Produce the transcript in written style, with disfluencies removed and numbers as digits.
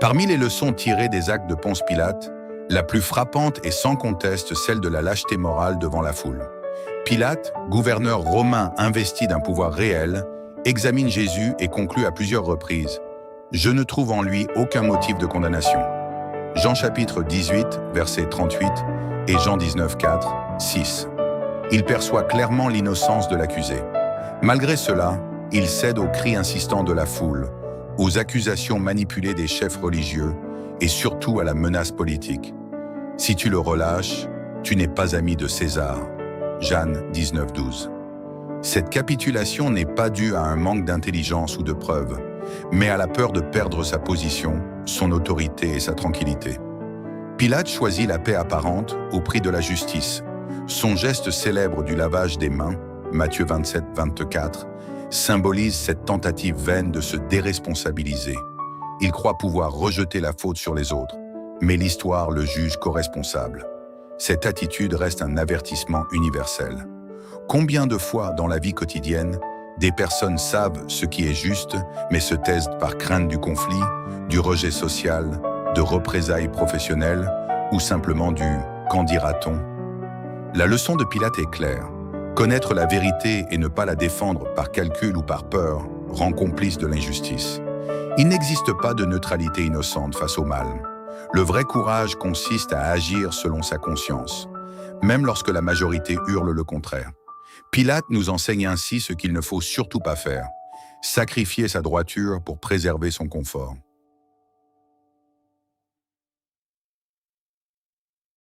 Parmi les leçons tirées des actes de Ponce Pilate, la plus frappante est sans conteste celle de la lâcheté morale devant la foule. Pilate, gouverneur romain investi d'un pouvoir réel, examine Jésus et conclut à plusieurs reprises « Je ne trouve en lui aucun motif de condamnation ». Jean chapitre 18, verset 38 et Jean 19, 4, 6. Il perçoit clairement l'innocence de l'accusé. Malgré cela, il cède aux cris insistants de la foule, aux accusations manipulées des chefs religieux et surtout à la menace politique. Si tu le relâches, tu n'es pas ami de César. Jeanne 19, 12. Cette capitulation n'est pas due à un manque d'intelligence ou de preuves, mais à la peur de perdre sa position, son autorité et sa tranquillité. Pilate choisit la paix apparente au prix de la justice. Son geste célèbre du lavage des mains, Matthieu 27, 24, symbolise cette tentative vaine de se déresponsabiliser. Il croit pouvoir rejeter la faute sur les autres, mais l'histoire le juge co-responsable. Cette attitude reste un avertissement universel. Combien de fois dans la vie quotidienne, des personnes savent ce qui est juste, mais se taisent par crainte du conflit, du rejet social, de représailles professionnelles ou simplement du « qu'en dira-t-on ». La leçon de Pilate est claire. Connaître la vérité et ne pas la défendre par calcul ou par peur rend complice de l'injustice. Il n'existe pas de neutralité innocente face au mal. Le vrai courage consiste à agir selon sa conscience, même lorsque la majorité hurle le contraire. Pilate nous enseigne ainsi ce qu'il ne faut surtout pas faire, sacrifier sa droiture pour préserver son confort.